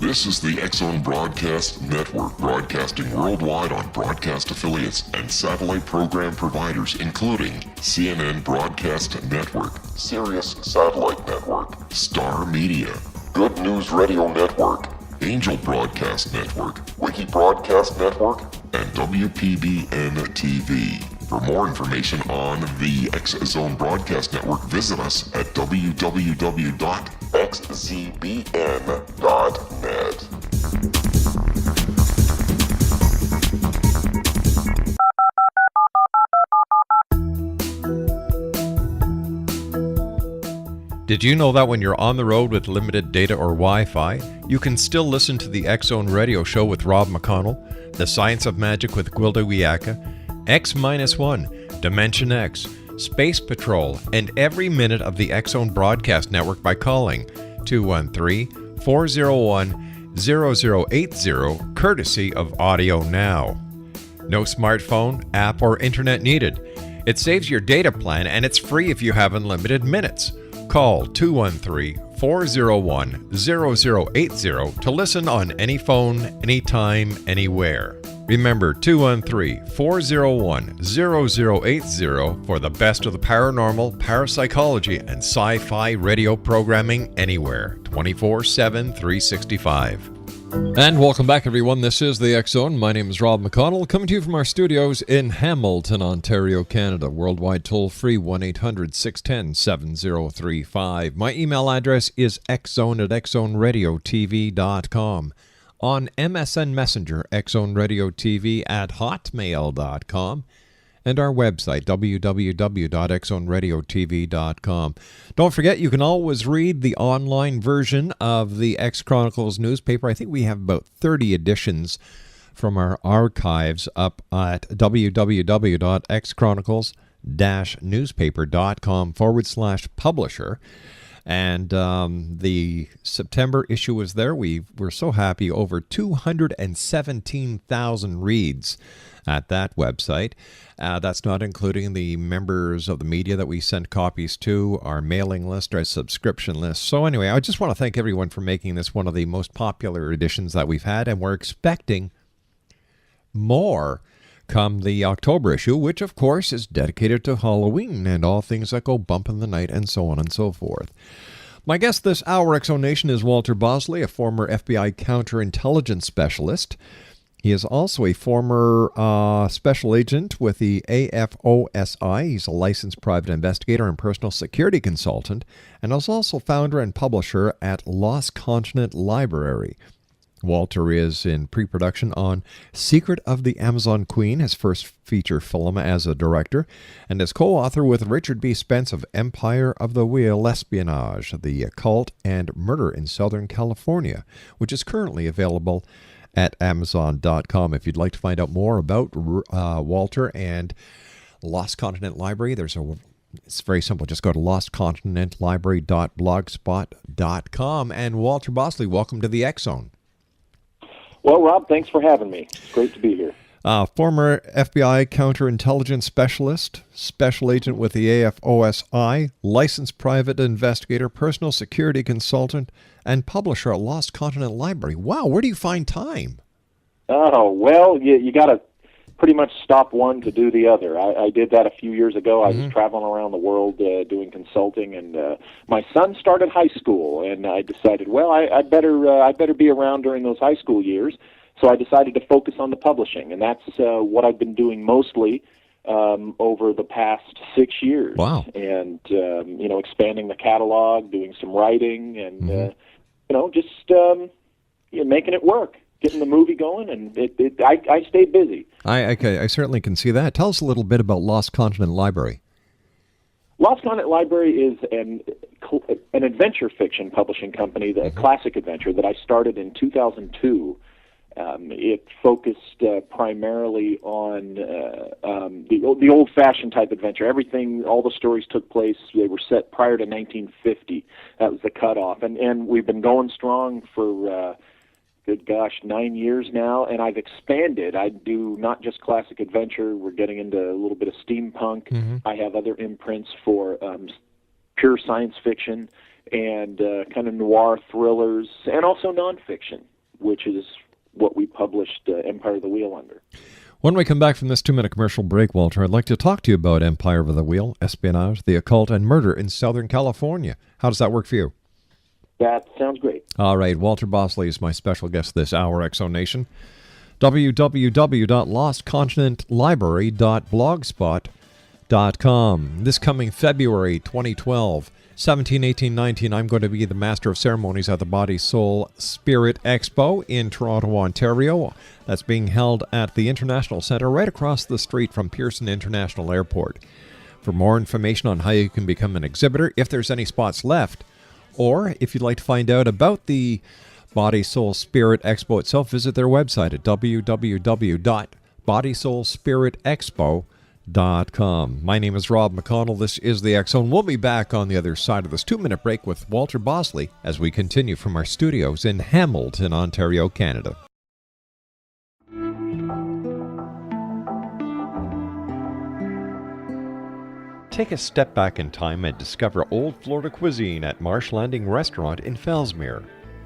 This is the X-Zone Broadcast Network, broadcasting worldwide on broadcast affiliates and satellite program providers, including CNN Broadcast Network, Sirius Satellite Network, Star Media, Good News Radio Network, Angel Broadcast Network, Wiki Broadcast Network, and WPBN TV. For more information on the X-Zone Broadcast Network, visit us at www.xzbn.net. Did you know that when you're on the road with limited data or Wi-Fi, you can still listen to the X-Zone Radio Show with Rob McConnell, The Science of Magic with Gwilda Wiyaka, X-1, Dimension X, Space Patrol, and every minute of the X-Zone Broadcast Network by calling 213-401-0080, courtesy of Audio Now. No smartphone, app, or internet needed. It saves your data plan, and it's free if you have unlimited minutes. Call 213-401-0080 to listen on any phone, anytime, anywhere. Remember, 213-401-0080 for the best of the paranormal, parapsychology, and sci-fi radio programming anywhere, 24/7, 365. And welcome back, everyone. This is the X-Zone. My name is Rob McConnell, coming to you from our studios in Hamilton, Ontario, Canada. Worldwide toll-free, 1-800-610-7035. My email address is xzone@xzoneradiotv.com. On MSN Messenger, xzoneradiotv@hotmail.com. And our website, www.xzoneradiotv.com. Don't forget, you can always read the online version of the X Chronicles newspaper. I think we have about 30 editions from our archives up at www.xchronicles-newspaper.com/publisher. And the September issue was there. We were so happy. Over 217,000 reads at that website. That's not including the members of the media that we sent copies to, our mailing list, our subscription list. So anyway, I just want to thank everyone for making this one of the most popular editions that we've had, and we're expecting more come the October issue, which of course is dedicated to Halloween and all things that go bump in the night and so on and so forth. My guest this hour, X-Zone is Walter Bosley, a former FBI counterintelligence specialist. He is also a former special agent with the AFOSI. He's a licensed private investigator and personal security consultant, and is also founder and publisher at Lost Continent Library. Walter is in pre-production on Secret of the Amazon Queen, his first feature film as a director, and is co-author with Richard B. Spence of Empire of the Wheel Espionage, the Occult and Murder in Southern California, which is currently available at Amazon.com. If you'd like to find out more about Walter and Lost Continent Library, it's very simple. Just go to lostcontinentlibrary.blogspot.com. And Walter Bosley, welcome to the X-Zone. Well, Rob, thanks for having me. Great to be here. Former FBI counterintelligence specialist, special agent with the AFOSI, licensed private investigator, personal security consultant, and publisher at Lost Continent Library. Wow, where do you find time? Oh, well, you got to pretty much stop one to do the other. I did that a few years ago. I was traveling around the world doing consulting, and my son started high school, and I decided, well, I better be around during those high school years. So I decided to focus on the publishing, and that's what I've been doing mostly over the past 6 years. Wow! And expanding the catalog, doing some writing, and just making it work, getting the movie going, and I stayed busy. I certainly can see that. Tell us a little bit about Lost Continent Library. Lost Continent Library is an adventure fiction publishing company, the classic adventure that I started in 2002. It focused primarily on the old-fashioned type adventure. Everything, all the stories took place, they were set prior to 1950. That was the cutoff. And we've been going strong for, 9 years now, and I've expanded. I do not just classic adventure. We're getting into a little bit of steampunk. I have other imprints for pure science fiction and kind of noir thrillers, and also nonfiction. which is what we published Empire of the Wheel under. When we come back from this 2-minute commercial break, Walter, I'd like to talk to you about Empire of the Wheel, espionage, the occult, and murder in Southern California. How does that work for you? That sounds great. All right, Walter Bosley is my special guest this hour, Exo Nation. www.lostcontinentlibrary.blogspot.com. This coming February 2012, 17, 18, 19, I'm going to be the Master of Ceremonies at the Body, Soul, Spirit Expo in Toronto, Ontario. That's being held at the International Centre right across the street from Pearson International Airport. For more information on how you can become an exhibitor, if there's any spots left, or if you'd like to find out about the Body, Soul, Spirit Expo itself, visit their website at www.bodysoulspiritexpo.com. My name is Rob McConnell. This is the X Zone. We'll be back on the other side of this 2-minute break with Walter Bosley as we continue from our studios in Hamilton, Ontario, Canada. Take a step back in time and discover old Florida cuisine at Marsh Landing Restaurant in Fellsmere.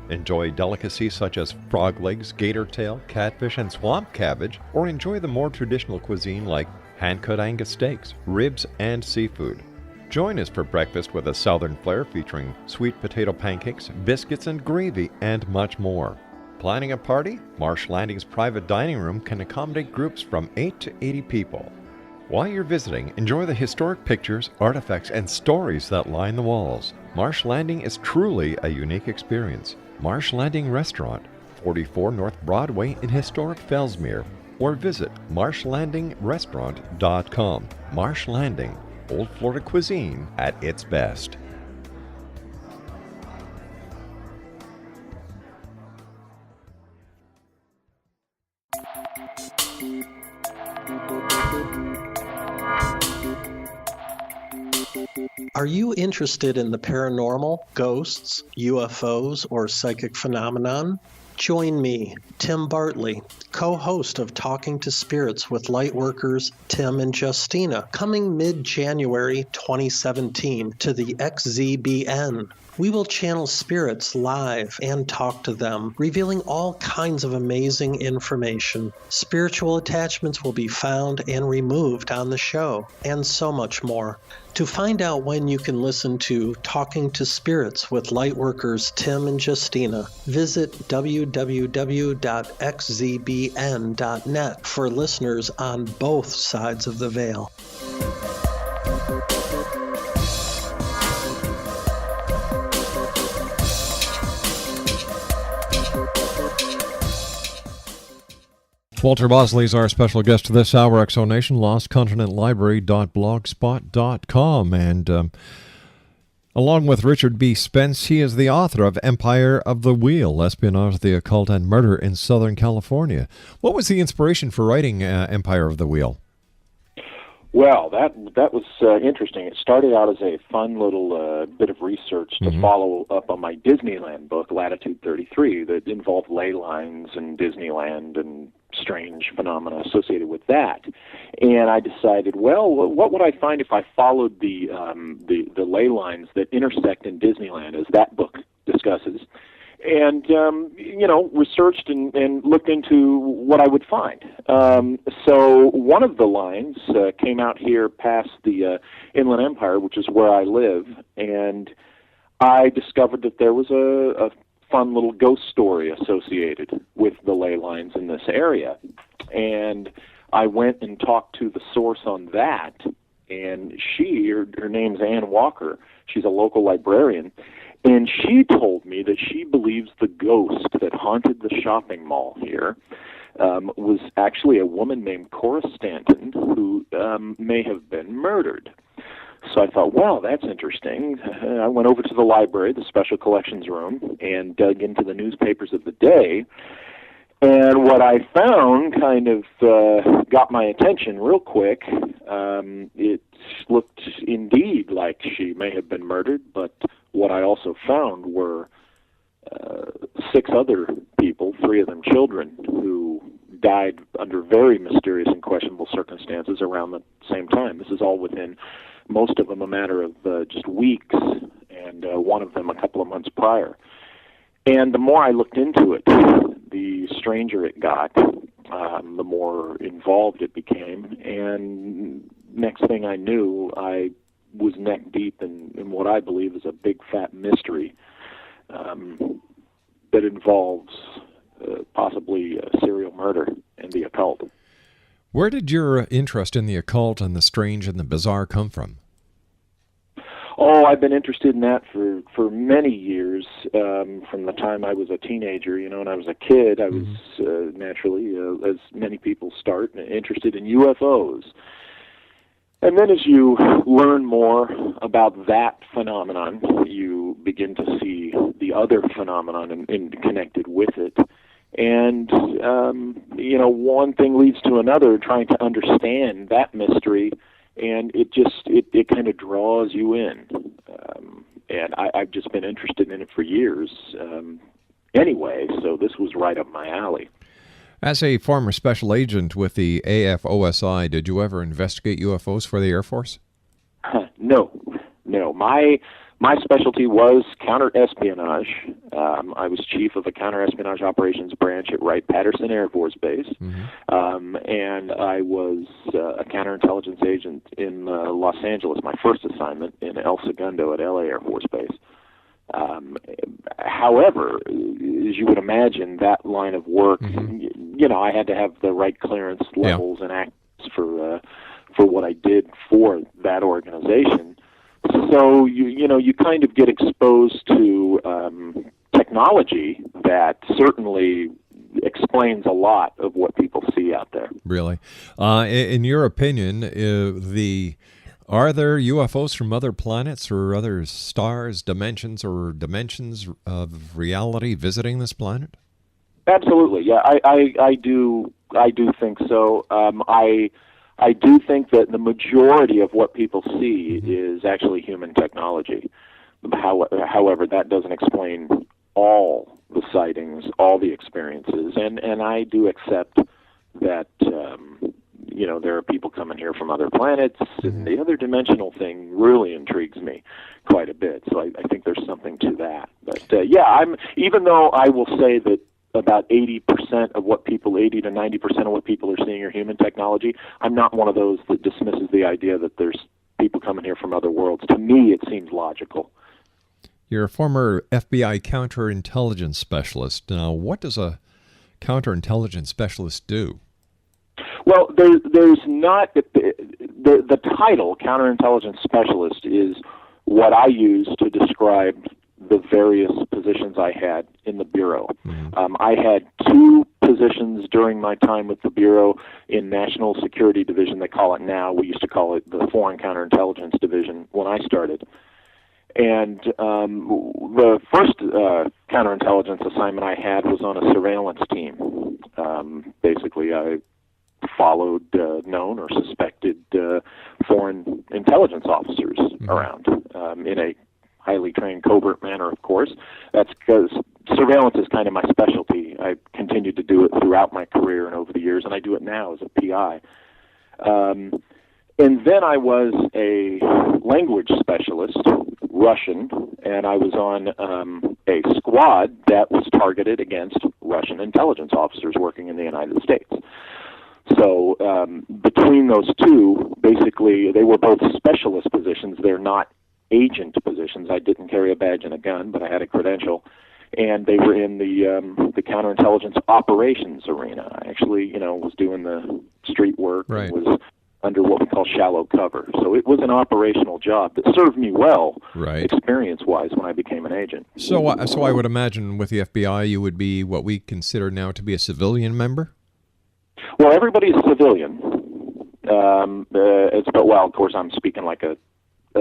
Enjoy delicacies such as frog legs, gator tail, catfish, and swamp cabbage, or enjoy the more traditional cuisine like hand-cut Angus steaks, ribs, and seafood. Join us for breakfast with a southern flair featuring sweet potato pancakes, biscuits and gravy, and much more. Planning a party? Marsh Landing's private dining room can accommodate groups from 8 to 80 people. While you're visiting, enjoy the historic pictures, artifacts, and stories that line the walls. Marsh Landing is truly a unique experience. Marsh Landing Restaurant, 44 North Broadway in historic Fellsmere, or visit marshlandingrestaurant.com. Marsh Landing, old Florida cuisine at its best. Are you interested in the paranormal, ghosts, UFOs, or psychic phenomenon? Join me, Tim Bartley, co-host of Talking to Spirits with Lightworkers Tim and Justina, coming mid-January 2017 to the XZBN. We will channel spirits live and talk to them, revealing all kinds of amazing information. Spiritual attachments will be found and removed on the show, and so much more. To find out when you can listen to Talking to Spirits with Lightworkers Tim and Justina, visit www.xzbn.net for listeners on both sides of the veil. Walter Bosley is our special guest this hour, Exo Nation, lostcontinentlibrary.blogspot.com. And along with Richard B. Spence, he is the author of Empire of the Wheel, Espionage, the Occult, and Murder in Southern California. What was the inspiration for writing Empire of the Wheel? Well, that was interesting. It started out as a fun little bit of research to follow up on my Disneyland book, Latitude 33, that involved ley lines and Disneyland and strange phenomena associated with that. And I decided, well, what would I find if I followed the ley lines that intersect in Disneyland, as that book discusses, and researched and looked into what I would find. So one of the lines came out here past the Inland Empire, which is where I live, and I discovered that there was a fun little ghost story associated with the ley lines in this area. And I went and talked to the source on that, and her name's Ann Walker. She's a local librarian, and she told me that she believes the ghost that haunted the shopping mall here was actually a woman named Cora Stanton who may have been murdered. So I thought, wow, that's interesting. I went over to the library, the special collections room, and dug into the newspapers of the day. And what I found kind of got my attention real quick. It looked indeed like she may have been murdered, but what I also found were 6 other people, 3 of them children, who died under very mysterious and questionable circumstances around the same time. This is all within, most of them, a matter of just weeks, and one of them a couple of months prior. And the more I looked into it, the stranger it got, the more involved it became. And next thing I knew, I was neck deep in what I believe is a big fat mystery that involves possibly serial murder and the occult. Where did your interest in the occult and the strange and the bizarre come from? Oh, I've been interested in that for many years, from the time I was a teenager. When I was a kid, I was naturally, as many people start, interested in UFOs. And then as you learn more about that phenomenon, you begin to see the other phenomenon and connected with it. And, one thing leads to another, trying to understand that mystery, and it kind of draws you in. And I've just been interested in it for years anyway, so this was right up my alley. As a former special agent with the AFOSI, did you ever investigate UFOs for the Air Force? No. My specialty was counterespionage. I was chief of a counterespionage operations branch at Wright-Patterson Air Force Base, and I was a counterintelligence agent in Los Angeles, my first assignment in El Segundo at LA Air Force Base. However, as you would imagine, that line of work, I had to have the right clearance levels and acts for what I did for that organization. So you kind of get exposed to technology that certainly explains a lot of what people see out there. Really, in your opinion, are there UFOs from other planets or other stars, dimensions of reality visiting this planet? Absolutely, yeah. I do think so. I do think that the majority of what people see is actually human technology. However, that doesn't explain all the sightings, all the experiences, and I do accept that there are people coming here from other planets, and the other dimensional thing really intrigues me quite a bit. So I think there's something to that. But even though I will say that about 80% of what people, 80 to 90% of what people are seeing are human technology, I'm not one of those that dismisses the idea that there's people coming here from other worlds. To me, it seems logical. You're a former FBI counterintelligence specialist. Now, what does a counterintelligence specialist do? Well, there's not the title counterintelligence specialist is what I use to describe the various positions I had in the Bureau. I had two positions during my time with the Bureau in National Security Division. They call it now. We used to call it the Foreign Counterintelligence Division when I started. And the first counterintelligence assignment I had was on a surveillance team. Basically, I followed known or suspected foreign intelligence officers around in a highly trained covert manner, of course. That's because surveillance is kind of my specialty. I continued to do it throughout my career and over the years, and I do it now as a PI. And then I was a language specialist, Russian, and I was on a squad that was targeted against Russian intelligence officers working in the United States. So between those two, basically, they were both specialist positions. They're not agent positions. I didn't carry a badge and a gun, but I had a credential, and they were in the counterintelligence operations arena. I actually, was doing the street work, right, and was under what we call shallow cover. So it was an operational job that served me well, right, experience-wise, when I became an agent. So I would imagine with the FBI, you would be what we consider now to be a civilian member? Well, everybody's a civilian. Well, of course, I'm speaking like a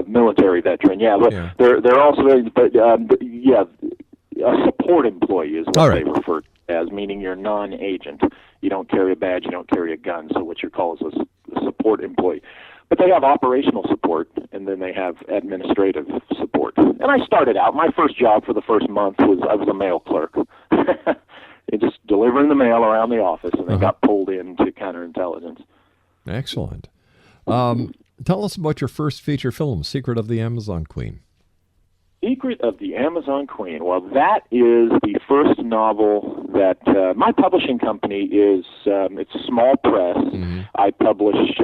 military veteran. Yeah, but yeah, they're all civilians. But a support employee is what they refer to as, meaning you're non-agent. You don't carry a badge, you don't carry a gun. So what you're called is a support employee. But they have operational support, and then they have administrative support. And I started out. My first job for the first month I was a mail clerk. Just delivering the mail around the office, and they got pulled into counterintelligence. Excellent. Tell us about your first feature film, Secret of the Amazon Queen. Secret of the Amazon Queen. Well, that is the first novel that my publishing company is it's a small press. Mm-hmm. I publish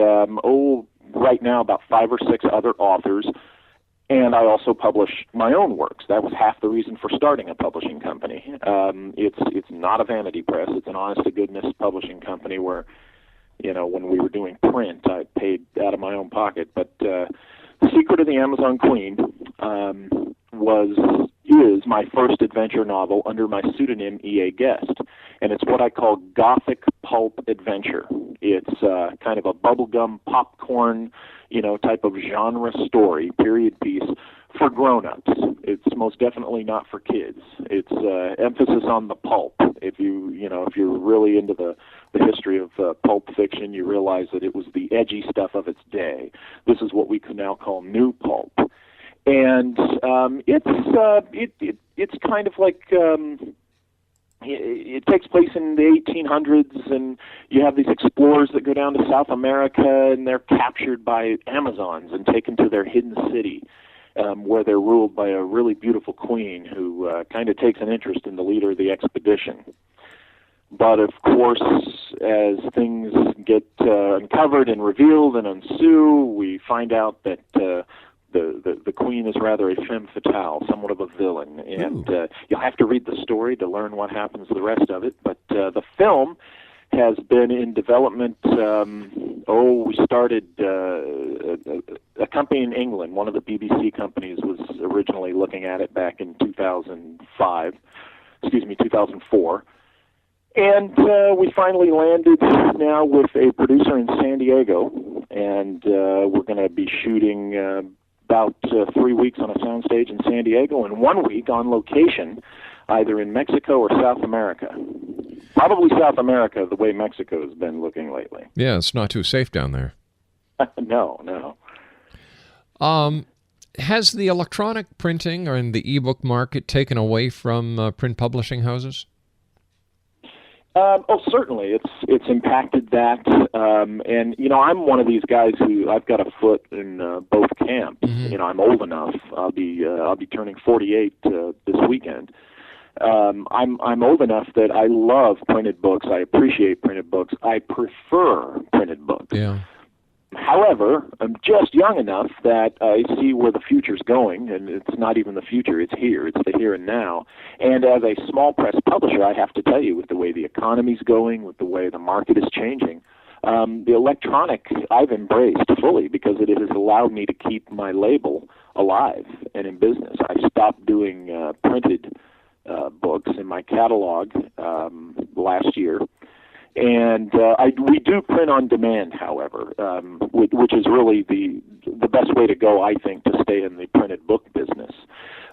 right now about 5 or 6 other authors, and I also publish my own works. That was half the reason for starting a publishing company. It's not a vanity press. It's an honest-to-goodness publishing company where, when we were doing print, I paid out of my own pocket. But The Secret of the Amazon Queen is my first adventure novel under my pseudonym E.A. Guest, and it's what I call gothic pulp adventure. It's kind of a bubblegum popcorn, type of genre story, period piece for grown-ups. It's most definitely not for kids. It's emphasis on the pulp. If you're really into the history of pulp fiction, you realize that it was the edgy stuff of its day. This is what we could now call new pulp. And it's kind of like it takes place in the 1800s, and you have these explorers that go down to South America, and they're captured by Amazons and taken to their hidden city, where they're ruled by a really beautiful queen who kind of takes an interest in the leader of the expedition. But of course, as things get uncovered and revealed and ensue, we find out that the queen is rather a femme fatale, somewhat of a villain, and you'll have to read the story to learn what happens to the rest of it. But the film has been in development. We started a company in England. One of the BBC companies was originally looking at it back in 2004. And we finally landed now with a producer in San Diego, and we're going to be shooting about 3 weeks on a soundstage in San Diego and 1 week on location, either in Mexico or South America. Probably South America, the way Mexico has been looking lately. Yeah, it's not too safe down there. No. Has the electronic printing or in the ebook market taken away from print publishing houses? Certainly, it's impacted that, and I'm one of these guys who I've got a foot in both camps. Mm-hmm. I'm old enough. I'll be turning 48 this weekend. I'm old enough that I love printed books. I appreciate printed books. I prefer printed books. Yeah. However, I'm just young enough that I see where the future's going, and it's not even the future, it's here. It's the here and now. And as a small press publisher, I have to tell you, with the way the economy's going, with the way the market is changing, the electronic I've embraced fully because it has allowed me to keep my label alive and in business. I stopped doing printed books in my catalog last year. And we do print on demand, however, which is really the best way to go, I think, to stay in the printed book business.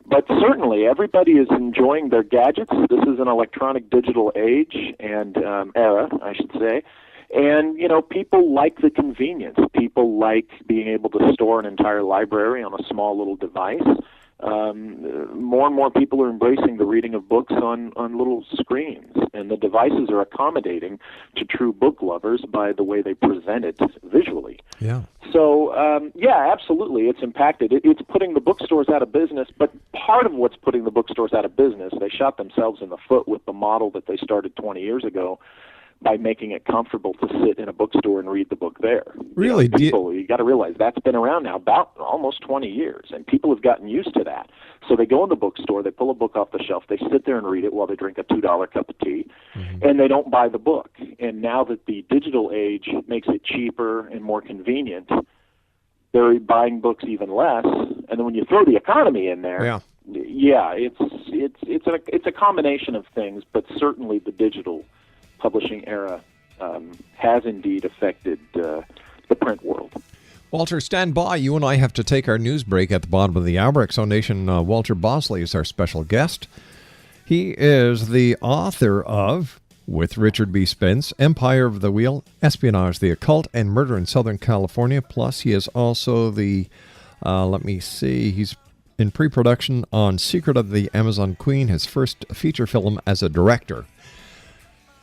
But certainly, everybody is enjoying their gadgets. This is an electronic digital age and era, I should say. And, people like the convenience. People like being able to store an entire library on a small little device. More and more people are embracing the reading of books on little screens, and the devices are accommodating to true book lovers by the way they present it visually. Yeah. So, absolutely, it's impacted. It's putting the bookstores out of business, but part of what's putting the bookstores out of business, they shot themselves in the foot with the model that they started 20 years ago, by making it comfortable to sit in a bookstore and read the book there. Really? You got to realize that's been around now about almost 20 years, and people have gotten used to that. So they go in the bookstore, they pull a book off the shelf, they sit there and read it while they drink a $2 cup of tea, and they don't buy the book. And now that the digital age makes it cheaper and more convenient, they're buying books even less. And then when you throw the economy in there, it's a combination of things, but certainly the digital publishing era has indeed affected the print world. Walter, stand by. You and I have to take our news break at the bottom of the hour. Exonation Walter Bosley is our special guest. He is the author of, with Richard B. Spence, Empire of the Wheel, Espionage, the Occult, and Murder in Southern California. Plus, he is also the, he's in pre-production on Secret of the Amazon Queen, his first feature film as a director.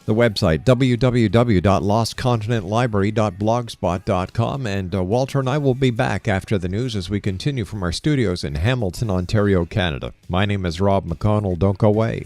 The website, www.lostcontinentlibrary.blogspot.com. And Walter and I will be back after the news as we continue from our studios in Hamilton, Ontario, Canada. My name is Rob McConnell. Don't go away.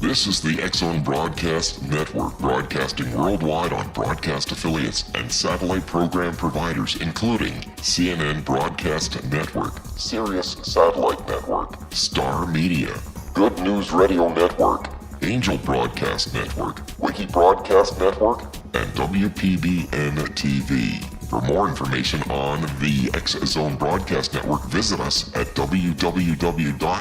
This is the X-Zone Broadcast Network, broadcasting worldwide on broadcast affiliates and satellite program providers, including CNN Broadcast Network, Sirius Satellite Network, Star Media, Good News Radio Network, Angel Broadcast Network, Wiki Broadcast Network, and WPBN TV. For more information on the X-Zone Broadcast Network, visit us at www.xzbn.net.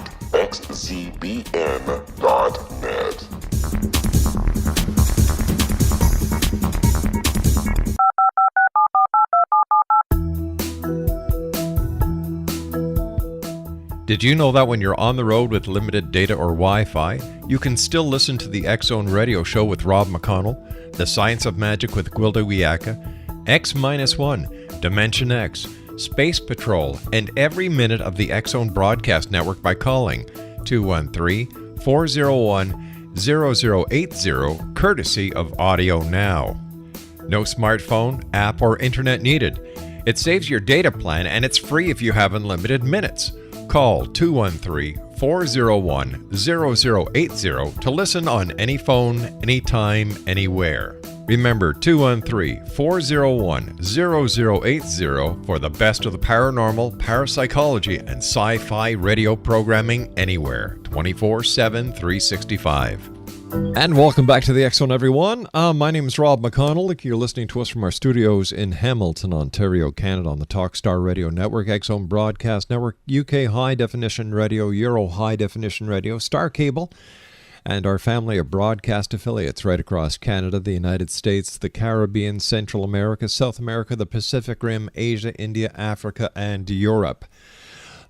Did you know that when you're on the road with limited data or Wi-Fi, you can still listen to the X-Zone Radio Show with Rob McConnell, The Science of Magic with Gwilda Wiyaka, X-1, Dimension X, Space Patrol, and every minute of the X-Zone Broadcast Network by calling 213-401-0080, courtesy of Audio Now. No smartphone, app, or internet needed. It saves your data plan and it's free if you have unlimited minutes. Call 213-401-0080 to listen on any phone, anytime, anywhere. Remember 213-401-0080 for the best of the paranormal, parapsychology, and sci-fi radio programming anywhere, 24/7, 365. And welcome back to the X-Zone, everyone. My name is Rob McConnell. You're listening to us from our studios in Hamilton, Ontario, Canada, on the Talkstar Radio Network, X-Zone Broadcast Network, UK High Definition Radio, Euro High Definition Radio, Star Cable, and our family of broadcast affiliates right across Canada, the United States, the Caribbean, Central America, South America, the Pacific Rim, Asia, India, Africa, and Europe.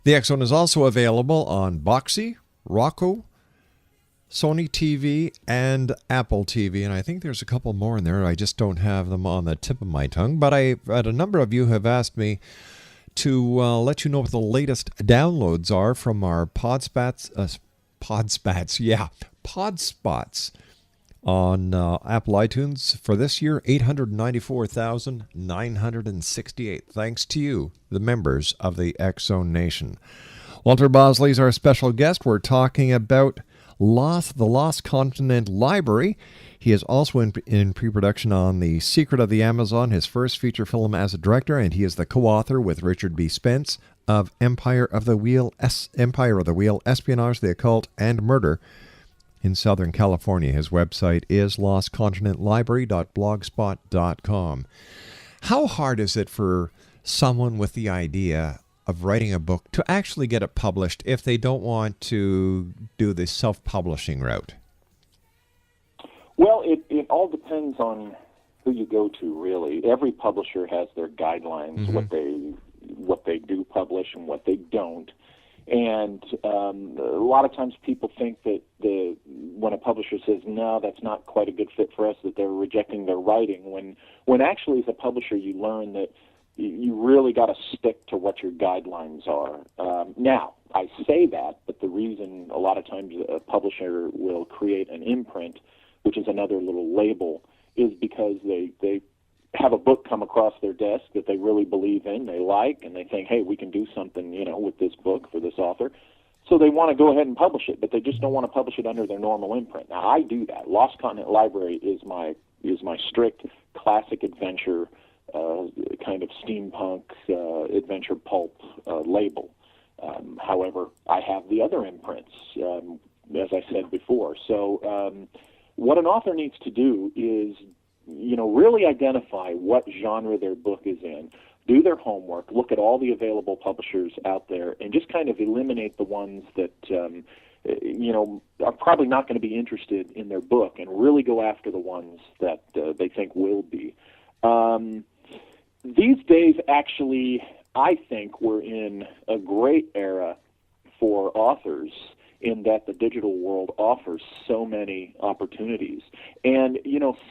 The X-Zone is also available on Boxy, Roku, Sony TV, and Apple TV, and I think there's a couple more in there. I just don't have them on the tip of my tongue, but a number of you have asked me to let you know what the latest downloads are from our Podspots on Apple iTunes for this year, 894,968. Thanks to you, the members of the X-Zone Nation. Walter Bosley is our special guest. We're talking about the Lost Continent Library. He is also in pre-production on The Secret of the Amazon, his first feature film as a director, and he is the co-author with Richard B. Spence of Empire of the Wheel, Espionage, the Occult, and Murder in Southern California. His website is lostcontinentlibrary.blogspot.com. How hard is it for someone with the idea of writing a book to actually get it published if they don't want to do the self-publishing route? Well, it all depends on who you go to, really. Every publisher has their guidelines, what they do publish and what they don't. And a lot of times people think that when a publisher says, no, that's not quite a good fit for us, that they're rejecting their writing, when actually as a publisher you learn that you really got to stick to what your guidelines are. Now, I say that, but the reason a lot of times a publisher will create an imprint, which is another little label, is because they have a book come across their desk that they really believe in, they like, and they think, hey, we can do something, with this book for this author. So they want to go ahead and publish it, but they just don't want to publish it under their normal imprint. Now, I do that. Lost Continent Library is my strict classic adventure kind of steampunk adventure pulp label. However, I have the other imprints, as I said before. So what an author needs to do is, really identify what genre their book is in, do their homework, look at all the available publishers out there, and just kind of eliminate the ones that, are probably not going to be interested in their book, and really go after the ones that they think will be. These days, actually, I think we're in a great era for authors in that the digital world offers so many opportunities. And,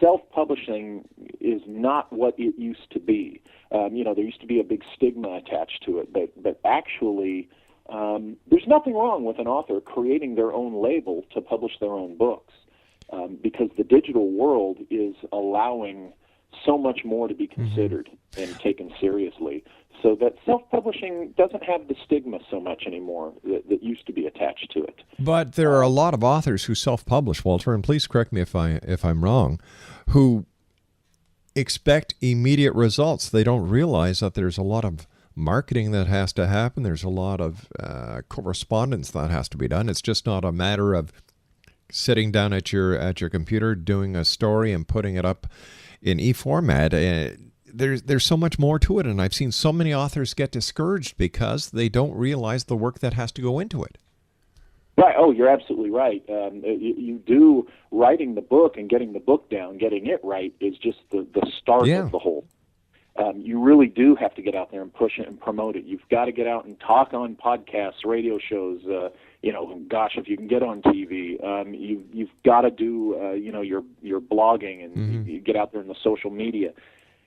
self-publishing is not what it used to be. There used to be a big stigma attached to it, but actually there's nothing wrong with an author creating their own label to publish their own books, because the digital world is allowing so much more to be considered and taken seriously. So that self-publishing doesn't have the stigma so much anymore that used to be attached to it. But there are a lot of authors who self-publish, Walter, and please correct me if I'm wrong, who expect immediate results. They don't realize that there's a lot of marketing that has to happen. There's a lot of correspondence that has to be done. It's just not a matter of sitting down at your computer, doing a story, and putting it up in e-format. There's so much more to it, and I've seen so many authors get discouraged because they don't realize the work that has to go into it. Right. Oh, you're absolutely right. You do writing the book and getting the book down, getting it right is just the start of the whole. You really do have to get out there and push it and promote it. You've got to get out and talk on podcasts, radio shows. Gosh, if you can get on TV, you've got to do your blogging and you get out there in the social media.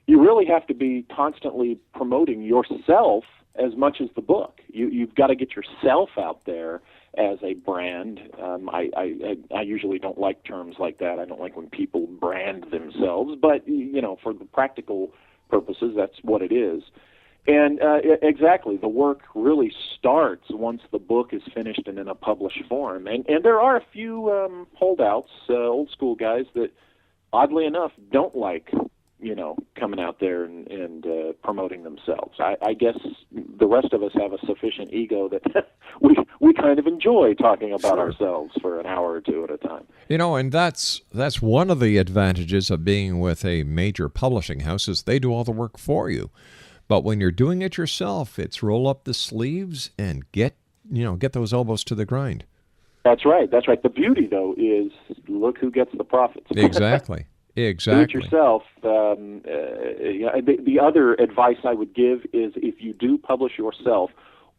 You really have to be constantly promoting yourself as much as the book. You've got to get yourself out there as a brand. I usually don't like terms like that. I don't like when people brand themselves, but for the practical purposes, that's what it is. And exactly, the work really starts once the book is finished and in a published form. And there are a few holdouts, old school guys that, oddly enough, don't like coming out there and promoting themselves. I guess the rest of us have a sufficient ego that we kind of enjoy talking about ourselves for an hour or two at a time. And that's one of the advantages of being with a major publishing house is they do all the work for you. But when you're doing it yourself, it's roll up the sleeves and get those elbows to the grind. That's right. The beauty, though, is look who gets the profits. Exactly. Do it yourself. The other advice I would give is if you do publish yourself,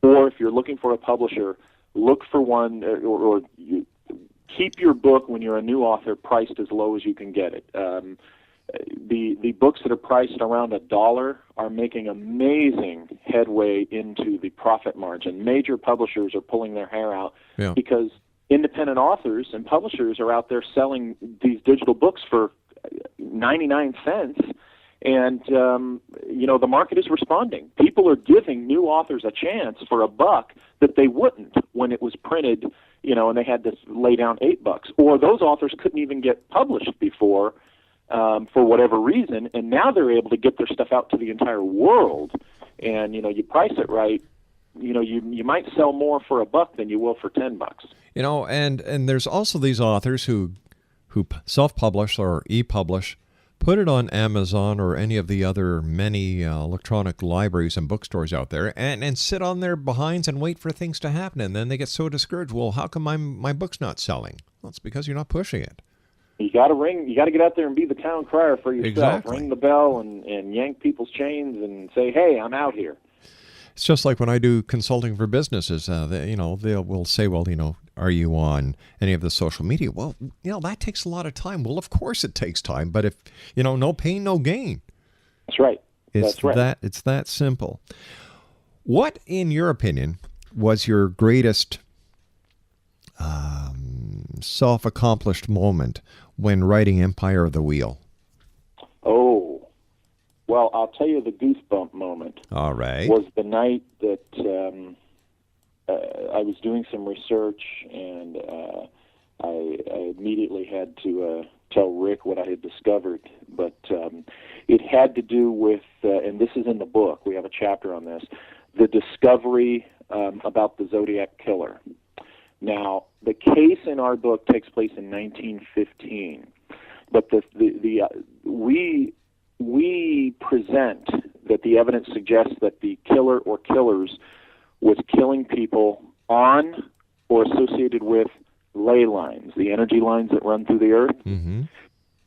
or if you're looking for a publisher, look for one, or keep your book when you're a new author priced as low as you can get it. The books that are priced around $1 are making amazing headway into the profit margin. Major publishers are pulling their hair out because independent authors and publishers are out there selling these digital books for 99 cents, and the market is responding. People are giving new authors a chance for $1 that they wouldn't when it was printed, and they had to lay down $8, or those authors couldn't even get published before for whatever reason, and now they're able to get their stuff out to the entire world. And you price it right, you might sell more for $1 than you will for $10. And there's also these authors who self-publish or e-publish, put it on Amazon or any of the other many electronic libraries and bookstores out there, and sit on their behinds and wait for things to happen. And then they get so discouraged. Well, how come my book's not selling? Well, it's because you're not pushing it. You got to get out there and be the town crier for yourself. Exactly. Ring the bell and yank people's chains and say, hey, I'm out here. It's just like when I do consulting for businesses, they will say, well, are you on any of the social media? Well, that takes a lot of time. Well, of course it takes time, but if, no pain, no gain. That's right. It's that simple. What, in your opinion, was your greatest self-accomplished moment when writing Empire of the Wheel? Oh, well, I'll tell you the goosebump moment. All right. Was the night that I was doing some research, and I immediately had to tell Rick what I had discovered. But it had to do with, and this is in the book, we have a chapter on this, the discovery about the Zodiac Killer. Now, the case in our book takes place in 1915, but we present that the evidence suggests that the killer or killers was killing people on or associated with ley lines, the energy lines that run through the earth, of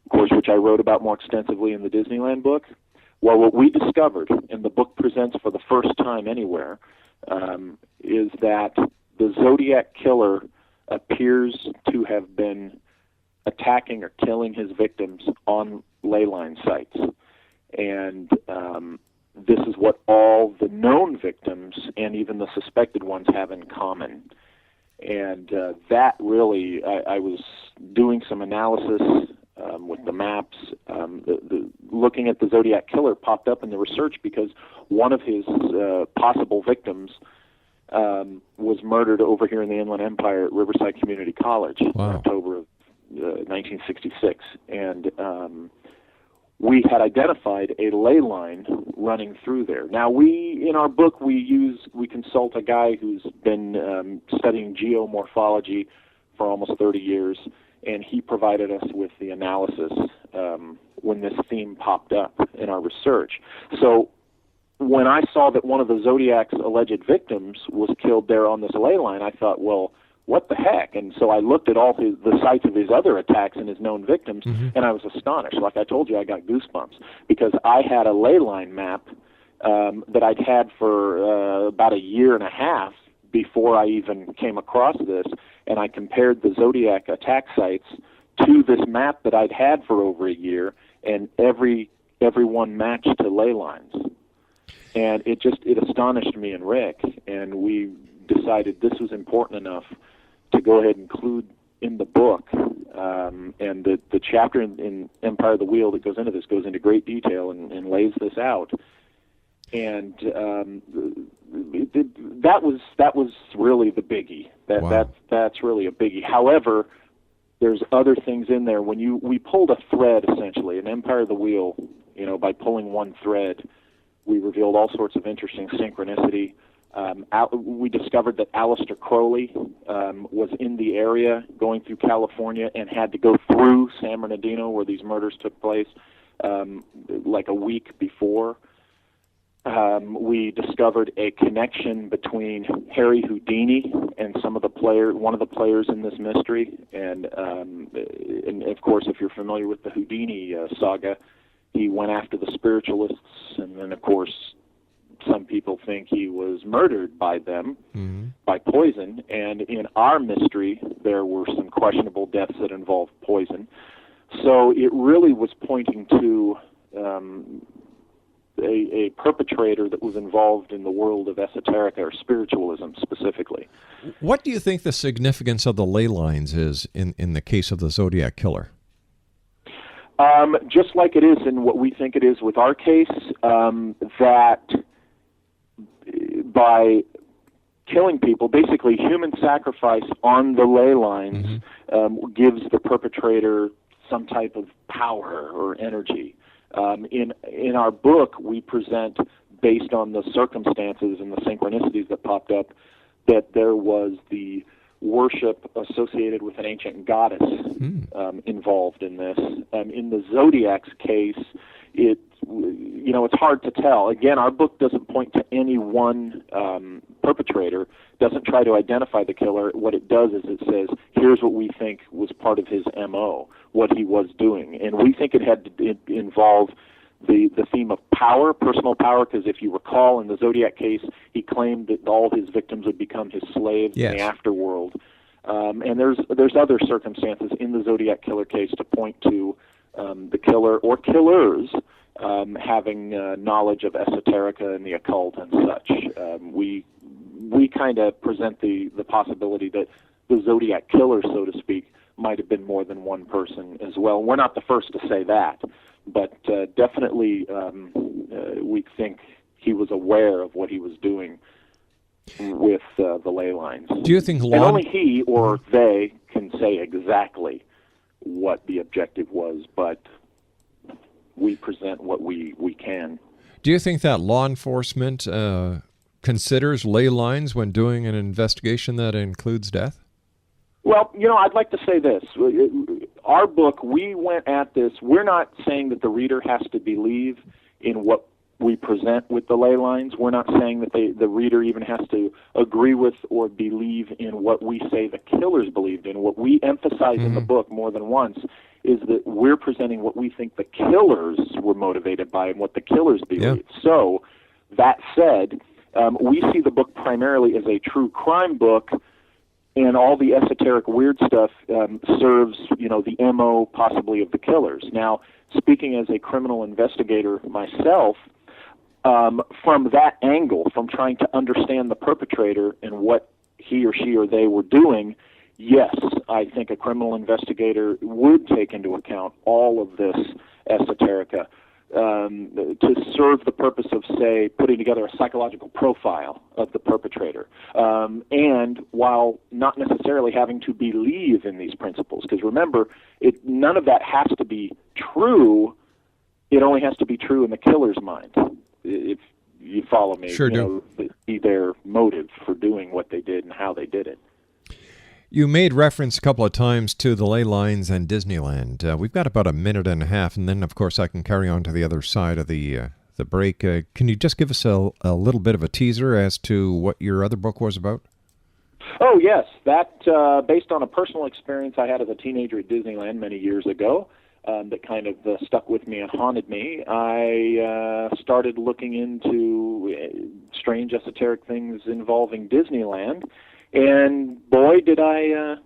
course, which I wrote about more extensively in the Disneyland book. Well, what we discovered, and the book presents for the first time anywhere, is that the Zodiac Killer appears to have been attacking or killing his victims on ley line sites. And this is what all the known victims and even the suspected ones have in common. And that really, I was doing some analysis with the maps. Looking at the Zodiac Killer popped up in the research because one of his possible victims was murdered over here in the Inland Empire at Riverside Community College in October of 1966. And we had identified a ley line running through there. Now, in our book, we consult a guy who's been studying geomorphology for almost 30 years, and he provided us with the analysis when this theme popped up in our research. So when I saw that one of the Zodiac's alleged victims was killed there on this ley line, I thought, well, what the heck? And so I looked at all the sites of his other attacks and his known victims, and I was astonished. Like I told you, I got goosebumps because I had a ley line map that I'd had for about a year and a half before I even came across this, and I compared the Zodiac attack sites to this map that I'd had for over a year, and every one matched to ley lines. And it astonished me and Rick, and we decided this was important enough to go ahead and include in the book. And the chapter in Empire of the Wheel that goes into this goes into great detail and lays this out. And that was really the biggie. That's really a biggie. However, there's other things in there. When we pulled a thread, essentially, in Empire of the Wheel, by pulling one thread, we revealed all sorts of interesting synchronicity. We discovered that Aleister Crowley was in the area going through California and had to go through San Bernardino where these murders took place like a week before. We discovered a connection between Harry Houdini and one of the players in this mystery. And of course, if you're familiar with the Houdini saga, he went after the spiritualists, and then, of course, some people think he was murdered by them by poison. And in our mystery, there were some questionable deaths that involved poison. So it really was pointing to a perpetrator that was involved in the world of esoterica or spiritualism specifically. What do you think the significance of the ley lines is in the case of the Zodiac Killer? Just like it is in what we think it is with our case, that by killing people, basically human sacrifice on the ley lines gives the perpetrator some type of power or energy. In our book, we present, based on the circumstances and the synchronicities that popped up, that there was the worship associated with an ancient goddess involved in this. In the Zodiac's case, it's hard to tell. Again, our book doesn't point to any one perpetrator, doesn't try to identify the killer. What it does is it says, here's what we think was part of his MO, what he was doing. And we think it had to involve the theme of power, personal power, because if you recall, in the Zodiac case, he claimed that all his victims would become his slaves in the afterworld. And there's other circumstances in the Zodiac Killer case to point to the killer or killers having knowledge of esoterica and the occult and such. We kind of present the possibility that the Zodiac Killer, so to speak, might have been more than one person as well. We're not the first to say that, but definitely we think he was aware of what he was doing with the ley lines. Do you think and only he or they can say exactly what the objective was, but we present what we can. Do you think that law enforcement considers ley lines when doing an investigation that includes death? Well, I'd like to say this. Our book, we went at this, we're not saying that the reader has to believe in what we present with the ley lines. We're not saying that the reader even has to agree with or believe in what we say the killers believed in. What we emphasize in the book more than once is that we're presenting what we think the killers were motivated by and what the killers believed. Yeah. So, that said, we see the book primarily as a true crime book, and all the esoteric weird stuff serves, the MO possibly of the killers. Now, speaking as a criminal investigator myself, from that angle, from trying to understand the perpetrator and what he or she or they were doing, yes, I think a criminal investigator would take into account all of this esoterica to serve the purpose of, say, putting together a psychological profile of the perpetrator. And while not necessarily having to believe in these principles, because remember, none of that has to be true. It only has to be true in the killer's mind. If you follow me, sure do. Be their motive for doing what they did and how they did it. You made reference a couple of times to the ley lines and Disneyland. We've got about a minute and a half, and then, of course, I can carry on to the other side of the break. Can you just give us a little bit of a teaser as to what your other book was about? Oh, yes. That, based on a personal experience I had as a teenager at Disneyland many years ago, that kind of stuck with me and haunted me, I started looking into strange esoteric things involving Disneyland. And boy, did I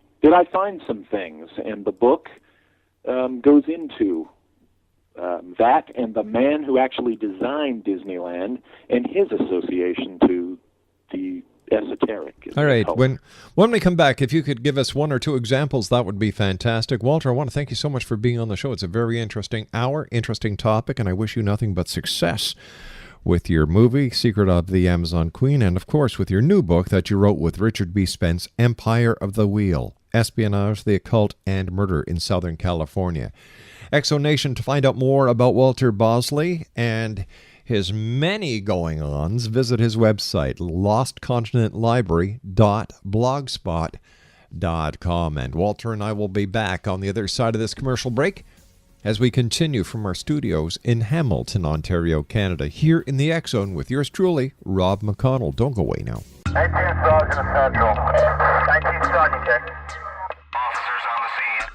find some things, and the book goes into that and the man who actually designed Disneyland and his association to the esoteric. All right, when we come back, if you could give us one or two examples, that would be fantastic. Walter, I want to thank you so much for being on the show. It's a very interesting hour, interesting topic, and I wish you nothing but success with your movie, Secret of the Amazon Queen, and of course with your new book that you wrote with Richard B. Spence, Empire of the Wheel, Espionage, the Occult, and Murder in Southern California. Exonation, to find out more about Walter Bosley and his many going-ons, visit his website, lostcontinentlibrary.blogspot.com. And Walter and I will be back on the other side of this commercial break as we continue from our studios in Hamilton, Ontario, Canada, here in the X Zone with yours truly, Rob McConnell. Don't go away now. 18 Sergeant Central. 19 Sergeant check. Officers on the scene.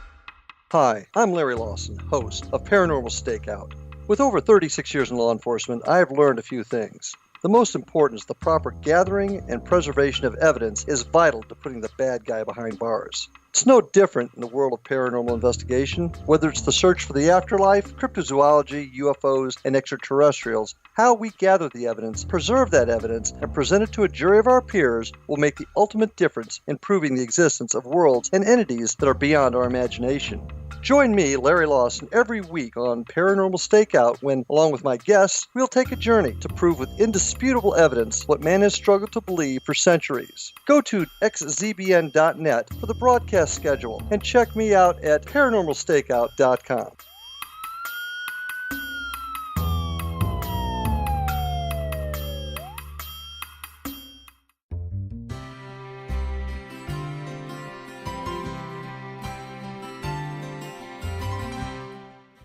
Hi, I'm Larry Lawson, host of Paranormal Stakeout. With over 36 years in law enforcement, I have learned a few things. The most important is the proper gathering and preservation of evidence is vital to putting the bad guy behind bars. It's no different in the world of paranormal investigation. Whether it's the search for the afterlife, cryptozoology, UFOs, and extraterrestrials, how we gather the evidence, preserve that evidence, and present it to a jury of our peers will make the ultimate difference in proving the existence of worlds and entities that are beyond our imagination. Join me, Larry Lawson, every week on Paranormal Stakeout when, along with my guests, we'll take a journey to prove with indisputable evidence what man has struggled to believe for centuries. Go to xzbn.net for the broadcast schedule and check me out at paranormalstakeout.com.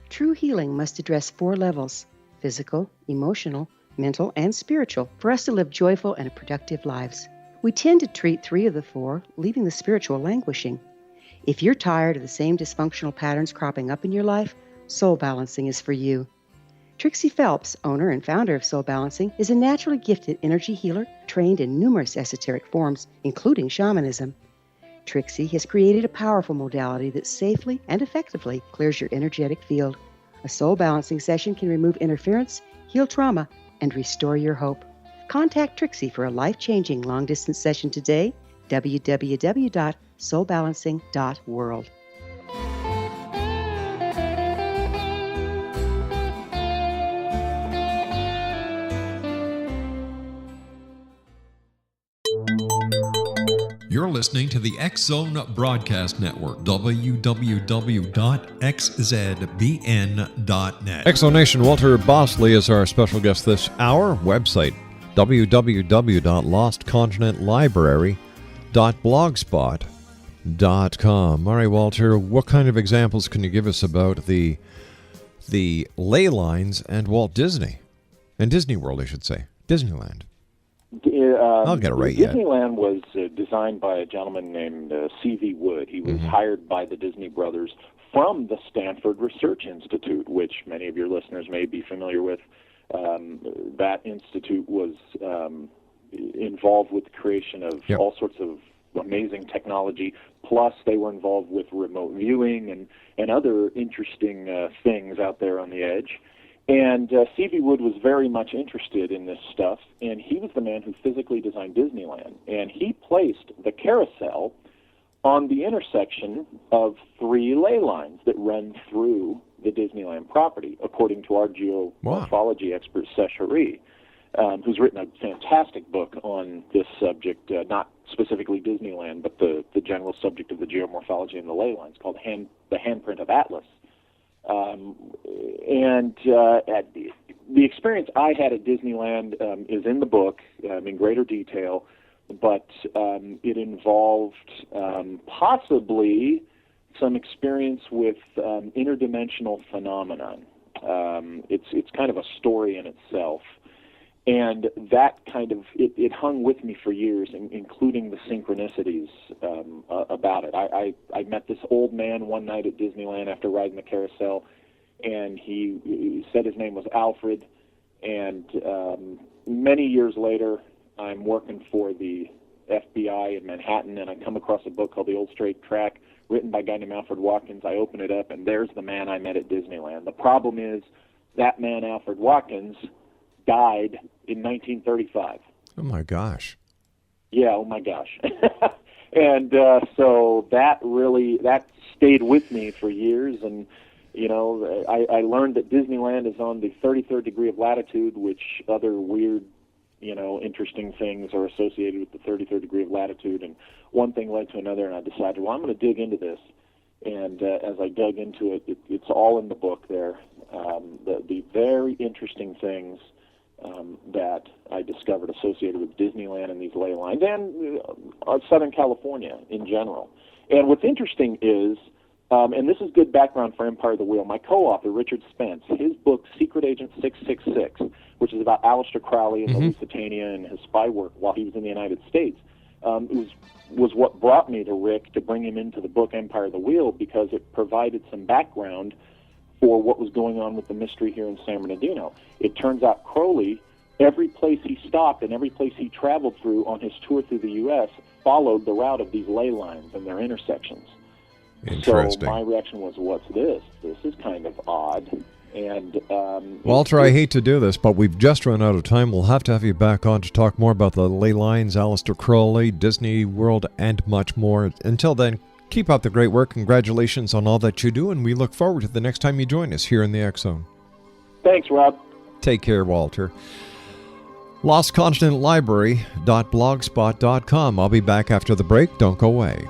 True healing must address 4 levels: physical, emotional, mental, and spiritual, for us to live joyful and productive lives. We tend to treat 3 of the 4, leaving the spiritual languishing. If you're tired of the same dysfunctional patterns cropping up in your life, Soul Balancing is for you. Trixie Phelps, owner and founder of Soul Balancing, is a naturally gifted energy healer trained in numerous esoteric forms, including shamanism. Trixie has created a powerful modality that safely and effectively clears your energetic field. A soul balancing session can remove interference, heal trauma, and restore your hope. Contact Trixie for a life-changing long-distance session today, www.soulbalancing.world. You're listening to the X Zone Broadcast Network, www.xzbn.net. Exonation, Walter Bosley is our special guest this hour. Website, www.lostcontinentlibrary.blogspot.com. All right, Walter, what kind of examples can you give us about the ley lines and Walt Disney? And Disney World, I should say. Disneyland. I'll get it right yet. Disneyland was designed by a gentleman named C.V. Wood. He was hired by the Disney brothers from the Stanford Research Institute, which many of your listeners may be familiar with. That institute was involved with the creation of all sorts of amazing technology. Plus, they were involved with remote viewing and other interesting things out there on the edge. And C.V. Wood was very much interested in this stuff, and he was the man who physically designed Disneyland. And he placed the carousel on the intersection of three ley lines that run through the Disneyland property, according to our geomorphology expert, Seshari, who's written a fantastic book on this subject, not specifically Disneyland, but the general subject of the geomorphology and the ley lines, called The Handprint of Atlas. The experience I had at Disneyland is in the book in greater detail, but it involved possibly some experience with interdimensional phenomenon. It's kind of a story in itself. And that kind of, it hung with me for years, including the synchronicities about it. I met this old man one night at Disneyland after riding the carousel, and he said his name was Alfred. And many years later, I'm working for the FBI in Manhattan, and I come across a book called The Old Straight Track, written by a guy named Alfred Watkins. I open it up, and there's the man I met at Disneyland. The problem is that man, Alfred Watkins, died in 1935. Oh, my gosh. Yeah, oh, my gosh. And so that stayed with me for years. And, you know, I learned that Disneyland is on the 33rd degree of latitude, which other weird, you know, interesting things are associated with the 33rd degree of latitude. And one thing led to another, and I decided, well, I'm going to dig into this. And as I dug into it, it's all in the book there. The very interesting things that I discovered associated with Disneyland and these ley lines, and Southern California in general. And what's interesting is, and this is good background for Empire of the Wheel, my co-author, Richard Spence, his book, Secret Agent 666, which is about Aleister Crowley and the Lusitania and his spy work while he was in the United States, was what brought me to Rick to bring him into the book Empire of the Wheel, because it provided some background for what was going on with the mystery here in San Bernardino. It turns out Crowley, every place he stopped and every place he traveled through on his tour through the U.S. followed the route of these ley lines and their intersections. Interesting. So my reaction was, what's this? This is kind of odd. And Walter, I hate to do this, but we've just run out of time. We'll have to have you back on to talk more about the ley lines, Aleister Crowley, Disney World, and much more. Until then, keep up the great work. Congratulations on all that you do, and we look forward to the next time you join us here in the X Zone. Thanks, Rob. Take care, Walter. LostContinentLibrary.blogspot.com. I'll be back after the break. Don't go away.